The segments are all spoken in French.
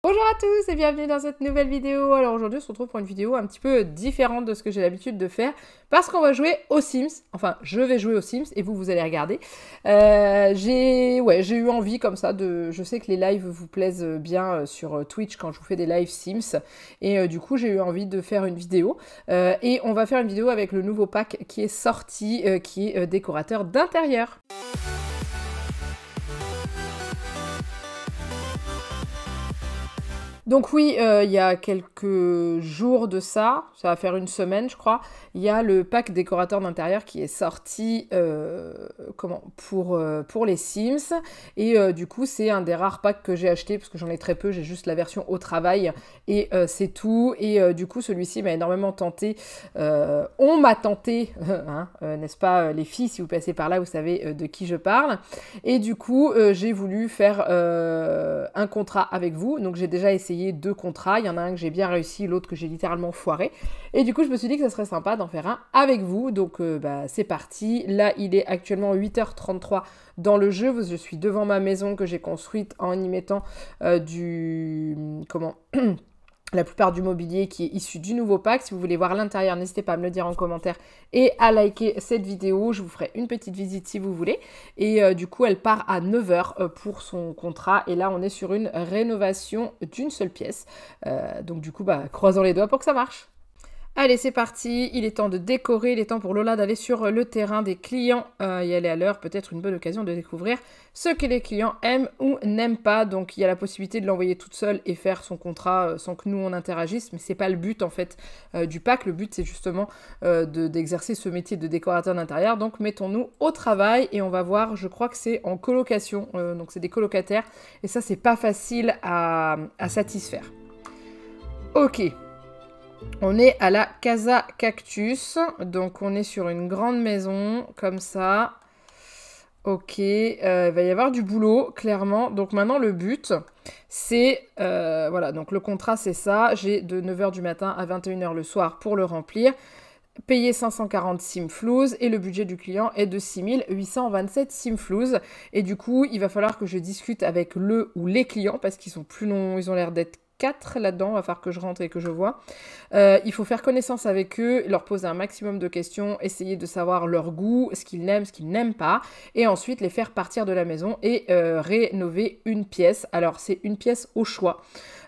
Bonjour à tous et bienvenue dans cette nouvelle vidéo. Alors aujourd'hui on se retrouve pour une vidéo un petit peu différente de ce que j'ai l'habitude de faire parce qu'on va jouer aux Sims. Enfin je vais jouer aux Sims et vous allez regarder. J'ai eu envie comme ça de... Je sais que les lives vous plaisent bien sur Twitch quand je vous fais des lives Sims et du coup j'ai eu envie de faire une vidéo et on va faire une vidéo avec le nouveau pack qui est sorti qui est décorateur d'intérieur. Donc oui, il y a quelques jours de ça va faire une semaine je crois, il y a le pack décorateur d'intérieur qui est sorti pour les Sims. Et du coup c'est un des rares packs que j'ai acheté parce que j'en ai très peu, j'ai juste la version au travail et c'est tout. Et du coup celui-ci m'a énormément tenté, on m'a tenté, n'est-ce pas les filles, si vous passez par là vous savez de qui je parle. Et du coup j'ai voulu faire un contrat avec vous, donc j'ai déjà essayé 2 contrats, il y en a un que j'ai bien réussi, l'autre que j'ai littéralement foiré, et du coup je me suis dit que ça serait sympa d'en faire un avec vous, donc c'est parti. Là il est actuellement 8h33 dans le jeu, je suis devant ma maison que j'ai construite en y mettant la plupart du mobilier qui est issu du nouveau pack. Si vous voulez voir l'intérieur, n'hésitez pas à me le dire en commentaire et à liker cette vidéo. Je vous ferai une petite visite si vous voulez. Et du coup, elle part à 9h pour son contrat. Et là, on est sur une rénovation d'une seule pièce. Donc du coup, croisons les doigts pour que ça marche. Allez, c'est parti, il est temps de décorer, il est temps pour Lola d'aller sur le terrain des clients, y aller à l'heure, peut-être une bonne occasion de découvrir ce que les clients aiment ou n'aiment pas. Donc il y a la possibilité de l'envoyer toute seule et faire son contrat sans que nous on interagisse, mais c'est pas le but en fait du pack. Le but c'est justement d'exercer ce métier de décorateur d'intérieur. Donc mettons-nous au travail et on va voir, je crois que c'est en colocation, donc c'est des colocataires et ça c'est pas facile à satisfaire. Ok. On est à la Casa Cactus, donc on est sur une grande maison, comme ça. Ok, il va y avoir du boulot, clairement. Donc maintenant, le but, c'est... voilà, donc le contrat, c'est ça. J'ai de 9h du matin à 21h le soir pour le remplir. Payer 540 simflouz et le budget du client est de 6827 simflouz. Et du coup, il va falloir que je discute avec le ou les clients parce qu'ils sont plus longs, ils ont l'air d'être 4 là-dedans, il va falloir que je rentre et que je vois. Il faut faire connaissance avec eux, leur poser un maximum de questions, essayer de savoir leur goût, ce qu'ils aiment, ce qu'ils n'aiment pas, et ensuite les faire partir de la maison et rénover une pièce. Alors c'est une pièce au choix.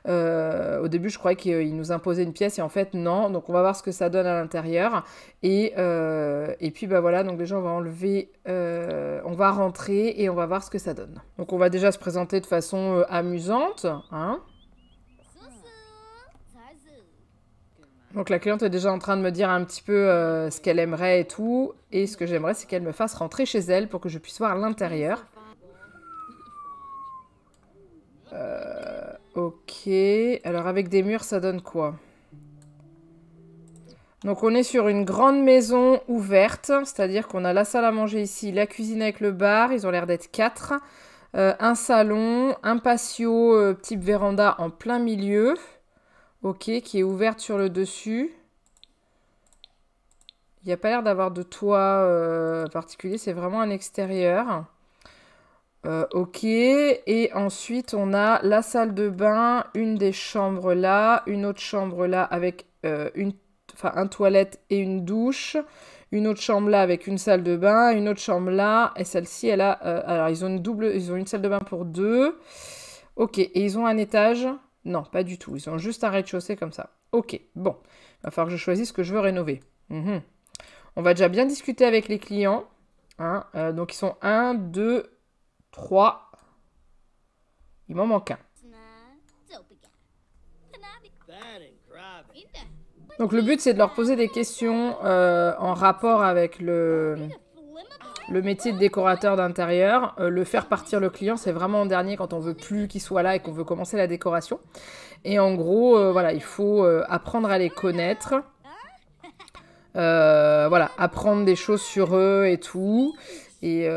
Au début je croyais qu'ils nous imposaient une pièce et en fait non, donc on va voir ce que ça donne à l'intérieur. Et puis voilà, donc déjà on va enlever, on va rentrer et on va voir ce que ça donne. Donc on va déjà se présenter de façon amusante, hein. Donc la cliente est déjà en train de me dire un petit peu ce qu'elle aimerait et tout. Et ce que j'aimerais, c'est qu'elle me fasse rentrer chez elle pour que je puisse voir l'intérieur. Ok. Alors avec des murs, ça donne quoi? Donc on est sur une grande maison ouverte. C'est-à-dire qu'on a la salle à manger ici, la cuisine avec le bar. Ils ont l'air d'être 4. Un salon, un patio type véranda en plein milieu. Ok, qui est ouverte sur le dessus. Il n'y a pas l'air d'avoir de toit particulier, c'est vraiment un extérieur. Ok, et ensuite on a la salle de bain, une des chambres là, une autre chambre là avec un toilette et une douche. Une autre chambre là avec une salle de bain, une autre chambre là, et celle-ci elle a... alors ils ont une salle de bain pour 2. Ok, et ils ont un étage... Non, pas du tout. Ils ont juste un rez-de-chaussée comme ça. Ok, bon. Il va falloir que je choisisse ce que je veux rénover. On va déjà bien discuter avec les clients. Hein. Donc, ils sont 1, 2, 3. Il m'en manque un. Donc, le but, c'est de leur poser des questions en rapport avec le métier de décorateur d'intérieur. Le faire partir le client, c'est vraiment en dernier quand on veut plus qu'il soit là et qu'on veut commencer la décoration. Et en gros, voilà, il faut apprendre à les connaître. Voilà, apprendre des choses sur eux et tout. Et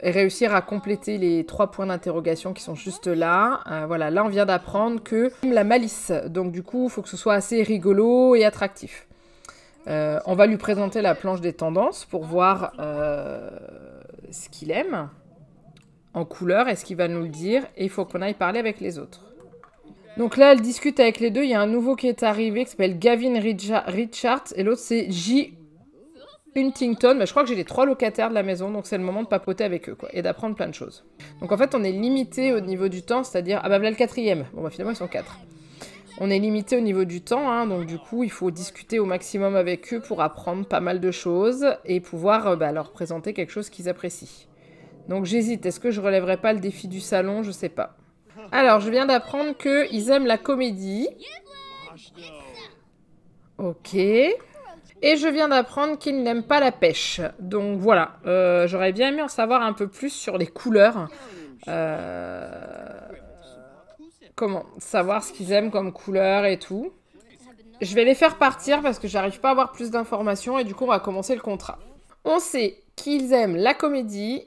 réussir à compléter les 3 points d'interrogation qui sont juste là. Voilà, là on vient d'apprendre que la malice. Donc du coup, il faut que ce soit assez rigolo et attractif. On va lui présenter la planche des tendances pour voir ce qu'il aime en couleur. Est-ce qu'il va nous le dire? Et il faut qu'on aille parler avec les autres. Donc là, elle discute avec les deux. Il y a un nouveau qui est arrivé qui s'appelle Gavin Richards et l'autre c'est J. Huntington. Bah, je crois que j'ai les 3 locataires de la maison, donc c'est le moment de papoter avec eux quoi, et d'apprendre plein de choses. Donc en fait, on est limité au niveau du temps, c'est-à-dire... Ah bah voilà le 4e. Bon bah finalement, ils sont 4. On est limité au niveau du temps, hein, donc du coup, il faut discuter au maximum avec eux pour apprendre pas mal de choses et pouvoir leur présenter quelque chose qu'ils apprécient. Donc j'hésite, est-ce que je relèverai pas le défi du salon? Je sais pas. Alors, je viens d'apprendre qu'ils aiment la comédie. Ok. Et je viens d'apprendre qu'ils n'aiment pas la pêche. Donc voilà, j'aurais bien aimé en savoir un peu plus sur les couleurs. Comment savoir ce qu'ils aiment comme couleur et tout. Je vais les faire partir parce que j'arrive pas à avoir plus d'informations et du coup on va commencer le contrat. On sait qu'ils aiment la comédie,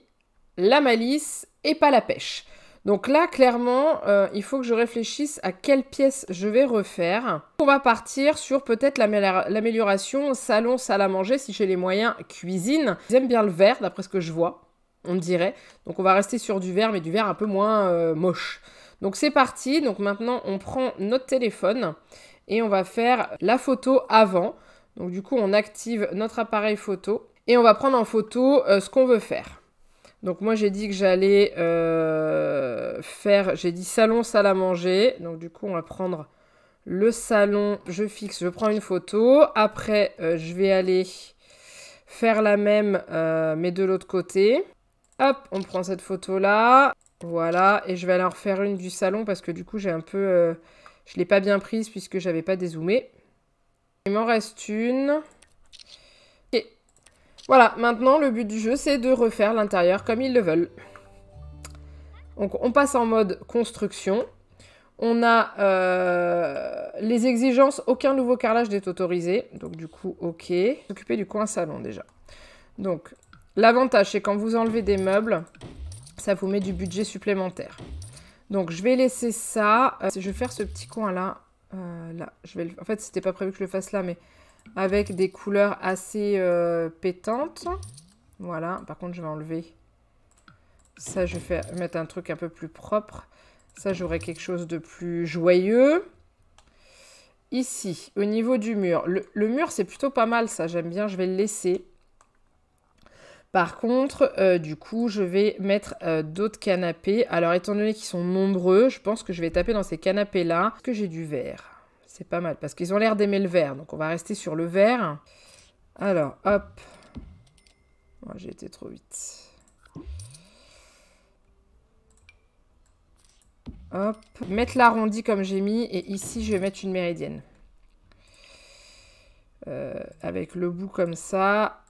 la malice et pas la pêche. Donc là, clairement, il faut que je réfléchisse à quelle pièce je vais refaire. On va partir sur peut-être l'amélioration salon, salle à manger, si j'ai les moyens, cuisine. Ils aiment bien le vert, d'après ce que je vois, on dirait. Donc on va rester sur du vert, mais du vert un peu moins moche. Donc c'est parti. Donc maintenant, on prend notre téléphone et on va faire la photo avant. Donc du coup, on active notre appareil photo et on va prendre en photo ce qu'on veut faire. Donc moi j'ai dit que j'allais faire, j'ai dit salon, salle à manger. Donc du coup on va prendre le salon, je fixe, je prends une photo. Après je vais aller faire la même mais de l'autre côté. Hop, on prend cette photo là. Voilà, et je vais aller en refaire une du salon parce que du coup j'ai un peu... je ne l'ai pas bien prise puisque j'avais pas dézoomé. Il m'en reste une. Voilà, maintenant le but du jeu c'est de refaire l'intérieur comme ils le veulent. Donc on passe en mode construction. On a les exigences, aucun nouveau carrelage n'est autorisé. Donc du coup, ok. S'occuper du coin salon déjà. Donc l'avantage c'est quand vous enlevez des meubles, ça vous met du budget supplémentaire. Donc je vais laisser ça. Je vais faire ce petit coin là. Là. En fait c'était pas prévu que je le fasse là, mais... avec des couleurs assez pétantes. Voilà. Par contre, je vais enlever. Ça, je vais mettre un truc un peu plus propre. Ça, j'aurai quelque chose de plus joyeux. Ici, au niveau du mur. Le mur, c'est plutôt pas mal, ça. J'aime bien, je vais le laisser. Par contre, du coup, je vais mettre d'autres canapés. Alors, étant donné qu'ils sont nombreux, je pense que je vais taper dans ces canapés-là. Est-ce que j'ai du vert ? C'est pas mal, parce qu'ils ont l'air d'aimer le vert. Donc, on va rester sur le vert. Alors, hop. Oh, j'ai été trop vite. Hop. Mettre l'arrondi comme j'ai mis. Et ici, je vais mettre une méridienne. Avec le bout comme ça.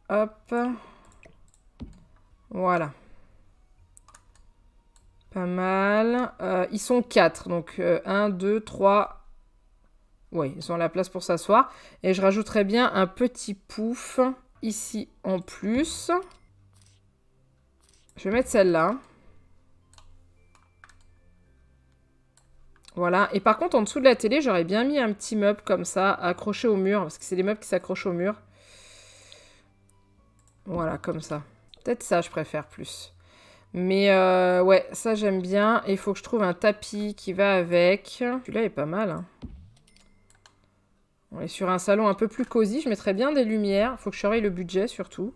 Hop. Voilà. Pas mal. Ils sont 4. Donc 1, 2, 3. Oui, ils ont la place pour s'asseoir. Et je rajouterai bien un petit pouf ici en plus. Je vais mettre celle-là. Voilà. Et par contre, en dessous de la télé, j'aurais bien mis un petit meuble comme ça, accroché au mur. Parce que c'est des meubles qui s'accrochent au mur. Voilà, comme ça. Peut-être ça, je préfère plus. Mais ouais, ça j'aime bien. Et il faut que je trouve un tapis qui va avec. Celui-là est pas mal. Hein. On est sur un salon un peu plus cosy. Je mettrais bien des lumières. Il faut que je surveille le budget surtout.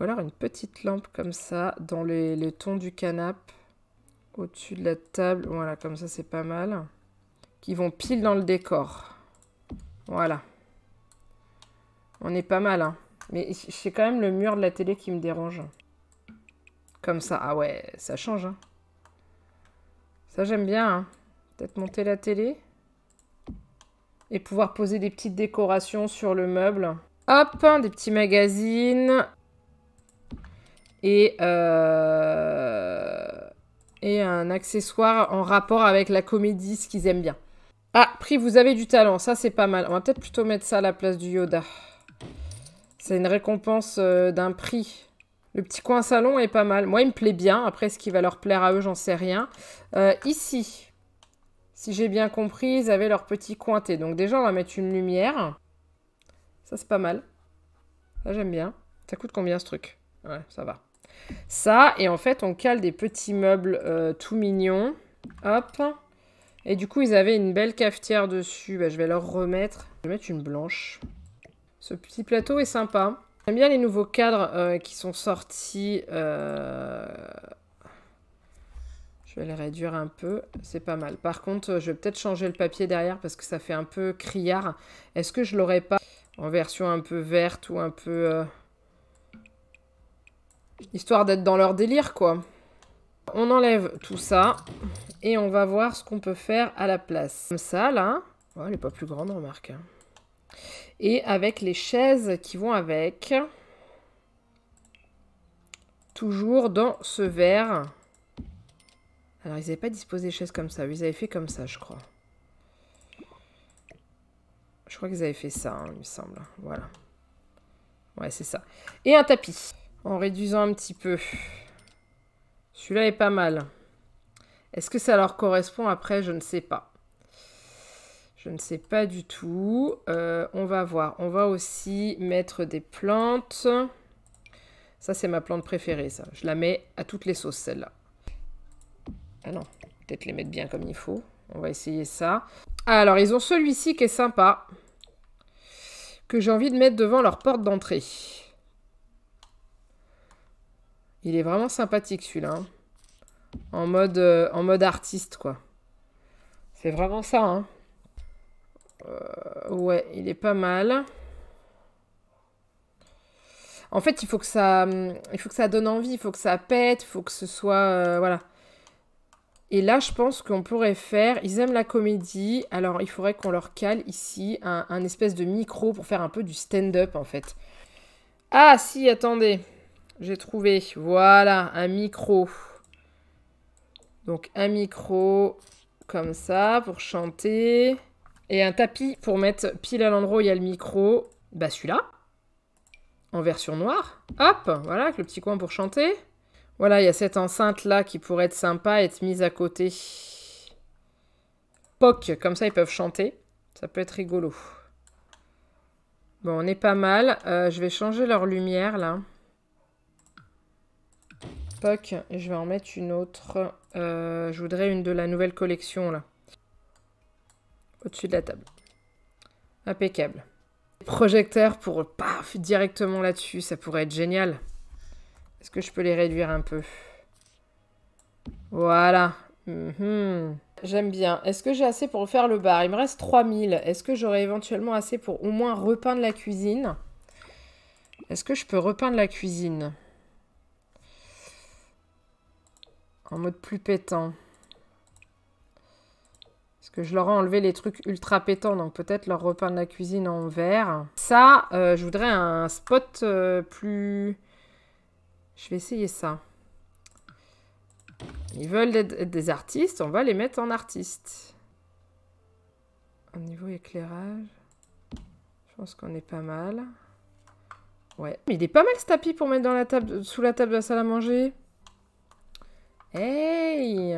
Ou alors une petite lampe comme ça dans les tons du canapé. Au-dessus de la table. Voilà, comme ça c'est pas mal. Qui vont pile dans le décor. Voilà. On est pas mal. Hein. Mais c'est quand même le mur de la télé qui me dérange. Comme ça. Ah ouais, ça change. Hein. Ça, j'aime bien. Hein. Peut-être monter la télé. Et pouvoir poser des petites décorations sur le meuble. Hop, des petits magazines. Et un accessoire en rapport avec la comédie, ce qu'ils aiment bien. Ah, prix, vous avez du talent. Ça, c'est pas mal. On va peut-être plutôt mettre ça à la place du Yoda. C'est une récompense d'un prix. Le petit coin salon est pas mal. Moi, il me plaît bien. Après, ce qui va leur plaire à eux, j'en sais rien. Ici, si j'ai bien compris, ils avaient leur petit cointé. Donc déjà, on va mettre une lumière. Ça, c'est pas mal. Ça, j'aime bien. Ça coûte combien, ce truc? Ouais, ça va. Ça, et en fait, on cale des petits meubles tout mignons. Hop. Et du coup, ils avaient une belle cafetière dessus. Bah, je vais leur remettre. Je vais mettre une blanche. Ce petit plateau est sympa. J'aime bien les nouveaux cadres qui sont sortis. Je vais les réduire un peu. C'est pas mal. Par contre, je vais peut-être changer le papier derrière parce que ça fait un peu criard. Est-ce que je l'aurais pas en version un peu verte ou un peu... histoire d'être dans leur délire, quoi. On enlève tout ça et on va voir ce qu'on peut faire à la place. Comme ça, là. Oh, elle n'est pas plus grande, remarque. Et avec les chaises qui vont avec. Toujours dans ce verre. Alors, ils n'avaient pas disposé les chaises comme ça. Ils avaient fait comme ça, je crois. Je crois qu'ils avaient fait ça, hein, il me semble. Voilà. Ouais, c'est ça. Et un tapis. En réduisant un petit peu. Celui-là est pas mal. Est-ce que ça leur correspond après? Je ne sais pas. Je ne sais pas du tout. On va voir. On va aussi mettre des plantes. Ça, c'est ma plante préférée, ça. Je la mets à toutes les sauces, celle-là. Ah non, peut-être les mettre bien comme il faut. On va essayer ça. Alors, ils ont celui-ci qui est sympa. Que j'ai envie de mettre devant leur porte d'entrée. Il est vraiment sympathique, celui-là. Hein. En mode artiste, quoi. C'est vraiment ça, hein. Ouais, il est pas mal. En fait, il faut que ça donne envie, il faut que ça pète, il faut que ce soit... voilà. Et là, je pense qu'on pourrait faire... Ils aiment la comédie, alors il faudrait qu'on leur cale ici un espèce de micro pour faire un peu du stand-up, en fait. Ah, si, attendez. J'ai trouvé. Voilà, un micro. Donc, un micro comme ça pour chanter. Et un tapis pour mettre pile à l'endroit où il y a le micro. Bah, celui-là. En version noire. Hop, voilà, avec le petit coin pour chanter. Voilà, il y a cette enceinte-là qui pourrait être sympa, être mise à côté. Poc, comme ça, ils peuvent chanter. Ça peut être rigolo. Bon, on est pas mal. Je vais changer leur lumière, là. Poc, et je vais en mettre une autre. Je voudrais une de la nouvelle collection, là. Au-dessus de la table. Impeccable. Projecteurs pour paf, directement là-dessus, ça pourrait être génial. Est-ce que je peux les réduire un peu? Voilà. J'aime bien. Est-ce que j'ai assez pour faire le bar? Il me reste 3000. Est-ce que j'aurai éventuellement assez pour au moins repeindre la cuisine? Est-ce que je peux repeindre la cuisine? En mode plus pétant. Parce que je leur ai enlevé les trucs ultra pétants, donc peut-être leur repeindre la cuisine en vert. Ça, je voudrais un spot plus... Je vais essayer ça. Ils veulent être des artistes, on va les mettre en artistes. Au niveau éclairage, je pense qu'on est pas mal. Ouais. Mais il est pas mal ce tapis pour mettre dans la table, sous la table de la salle à manger. Hey!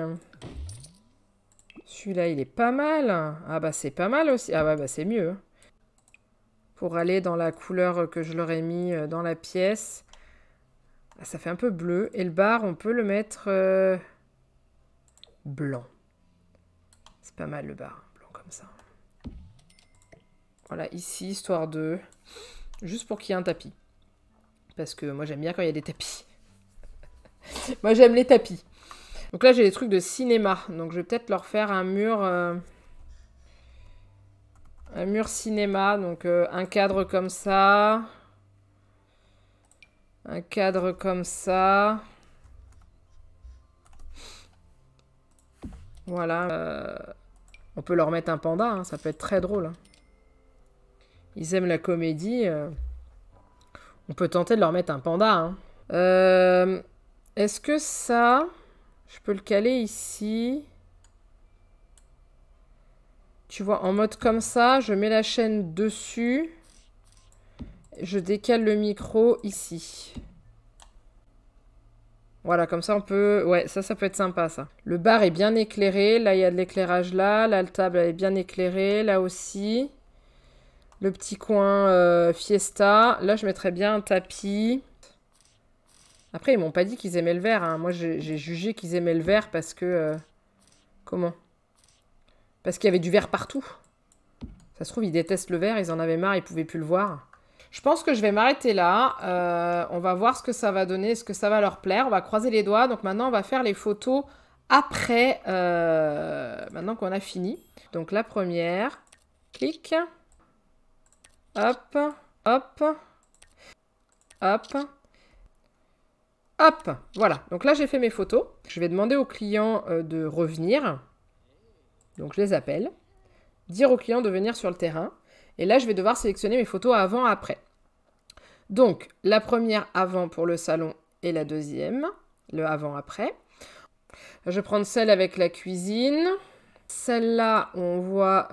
Celui-là, il est pas mal. Ah bah c'est pas mal aussi. Ah bah c'est mieux. Pour aller dans la couleur que je leur ai mis dans la pièce. Ah, ça fait un peu bleu. Et le bar, on peut le mettre blanc. C'est pas mal le bar, blanc comme ça. Voilà, ici, histoire de... Juste pour qu'il y ait un tapis. Parce que moi, j'aime bien quand il y a des tapis. Moi, j'aime les tapis. Donc là, j'ai des trucs de cinéma. Donc, je vais peut-être leur faire un mur cinéma. Donc, un cadre comme ça. Un cadre comme ça. Voilà. On peut leur mettre un panda. Hein, ça peut être très drôle. Hein. Ils aiment la comédie. On peut tenter de leur mettre un panda. Hein. Est-ce que ça... Je peux le caler ici. Tu vois, en mode comme ça, je mets la chaîne dessus. Je décale le micro ici. Voilà, comme ça on peut... Ouais, ça peut être sympa, ça. Le bar est bien éclairé. Là, il y a de l'éclairage là. Là, la table, elle est bien éclairée. Là aussi. Le petit coin fiesta. Là, je mettrais bien un tapis. Après, ils m'ont pas dit qu'ils aimaient le vert. Hein. Moi, j'ai jugé qu'ils aimaient le vert parce que... Comment? Parce qu'il y avait du vert partout. Ça se trouve, ils détestent le vert, ils en avaient marre, ils pouvaient plus le voir. Je pense que je vais m'arrêter là. On va voir ce que ça va donner, ce que ça va leur plaire. On va croiser les doigts. Donc maintenant, on va faire les photos après, maintenant qu'on a fini. Donc la première, clic. Hop, hop, hop, hop. Voilà, donc là j'ai fait mes photos. Je vais demander au client de revenir. Donc je les appelle. Dire au client de venir sur le terrain. Et là je vais devoir sélectionner mes photos avant-après. Donc la première avant pour le salon et la deuxième, le avant-après. Je vais prendre celle avec la cuisine. Celle-là, on voit...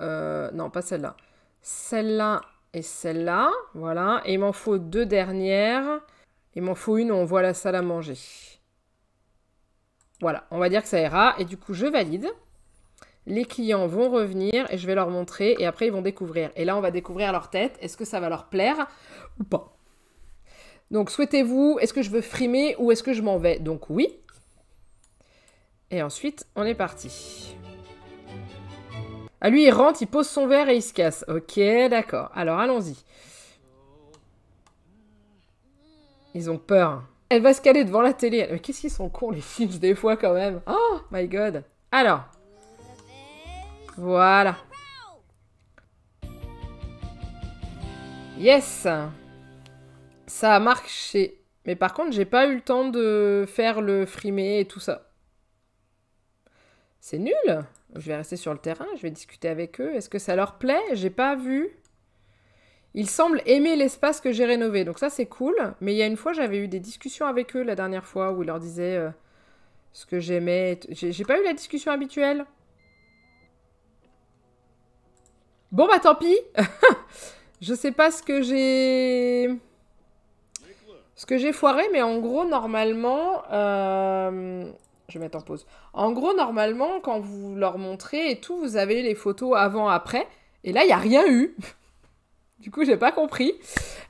non, pas celle-là. Celle-là et celle-là. Voilà. Et il m'en faut 2 dernières. Il m'en faut une où on voit la salle à manger. Voilà. On va dire que ça ira. Et du coup, je valide. Les clients vont revenir et je vais leur montrer. Et après, ils vont découvrir. Et là, on va découvrir leur tête. Est-ce que ça va leur plaire ou pas? Donc, souhaitez-vous... Est-ce que je veux frimer ou est-ce que je m'en vais? Donc, oui. Et ensuite, on est parti. Ah, lui, il rentre, il pose son verre et il se casse. Ok, d'accord. Alors, allons-y. Ils ont peur. Elle va se caler devant la télé. Mais qu'est-ce qu'ils sont cons, les films, des fois, quand même. Oh, my God. Alors. Voilà. Yes. Ça a marché. Mais par contre, j'ai pas eu le temps de faire le frimer et tout ça. C'est nul. Je vais rester sur le terrain, je vais discuter avec eux. Est-ce que ça leur plaît? J'ai pas vu. Ils semblent aimer l'espace que j'ai rénové, donc ça c'est cool. Mais il y a une fois, j'avais eu des discussions avec eux la dernière fois où ils leur disaient ce que j'aimais. J'ai pas eu la discussion habituelle. Bon bah tant pis. Je sais pas ce que j'ai... Ce que j'ai foiré, mais en gros, normalement... Je vais mettre en pause. En gros, normalement, quand vous leur montrez et tout, vous avez les photos avant-après. Et là, il n'y a rien eu. Du coup, j'ai pas compris.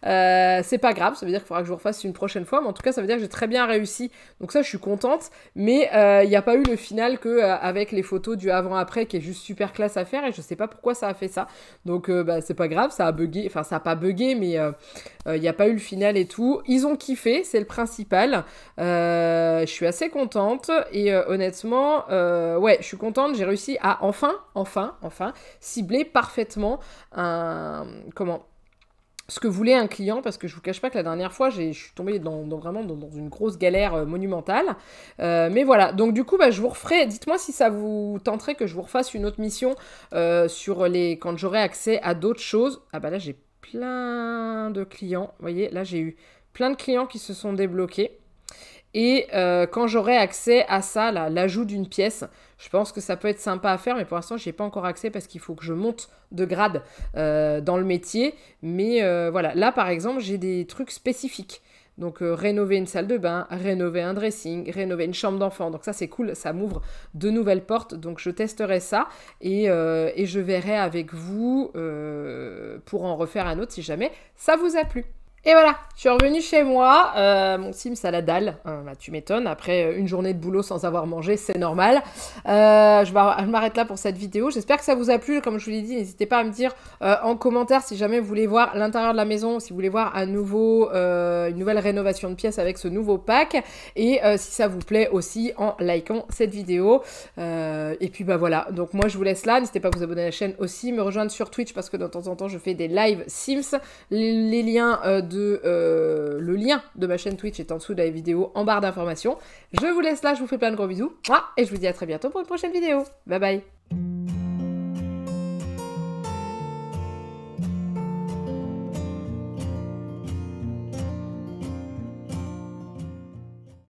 C'est pas grave, ça veut dire qu'il faudra que je vous refasse une prochaine fois. Mais en tout cas, ça veut dire que j'ai très bien réussi. Donc ça, je suis contente. Mais il n'y a pas eu le final avec les photos du avant-après qui est juste super classe à faire. Et je sais pas pourquoi ça a fait ça. Donc bah, c'est pas grave, ça a bugué. Enfin, ça a pas bugué, mais il n'y a pas eu le final et tout. Ils ont kiffé, c'est le principal. Je suis assez contente. Et honnêtement, ouais, je suis contente. J'ai réussi à enfin cibler parfaitement ce que voulait un client, parce que je vous cache pas que la dernière fois, je suis tombée vraiment dans une grosse galère monumentale. Mais voilà, donc du coup, bah, je vous referai, dites-moi si ça vous tenterait que je vous refasse une autre mission quand j'aurai accès à d'autres choses. Ah bah là, j'ai plein de clients, vous voyez, là j'ai eu plein de clients qui se sont débloqués. Et quand j'aurai accès à ça, l'ajout d'une pièce, je pense que ça peut être sympa à faire, mais pour l'instant, je n'y ai pas encore accès parce qu'il faut que je monte de grade dans le métier. Mais voilà, là, par exemple, j'ai des trucs spécifiques. Donc, rénover une salle de bain, rénover un dressing, rénover une chambre d'enfant. Donc ça, c'est cool, ça m'ouvre de nouvelles portes. Donc, je testerai ça et je verrai avec vous pour en refaire un autre si jamais ça vous a plu. Et voilà, je suis revenue chez moi, mon Sims à la dalle, bah, tu m'étonnes, après une journée de boulot sans avoir mangé, c'est normal. Je m'arrête là pour cette vidéo, j'espère que ça vous a plu, comme je vous l'ai dit, n'hésitez pas à me dire en commentaire si jamais vous voulez voir l'intérieur de la maison, si vous voulez voir une nouvelle rénovation de pièces avec ce nouveau pack, et si ça vous plaît aussi en likant cette vidéo. Et puis bah voilà, donc moi je vous laisse là, n'hésitez pas à vous abonner à la chaîne aussi, me rejoindre sur Twitch parce que de temps en temps je fais des live Sims, les liens le lien de ma chaîne Twitch est en dessous de la vidéo en barre d'informations. Je vous laisse là, je vous fais plein de gros bisous et je vous dis à très bientôt pour une prochaine vidéo. Bye bye.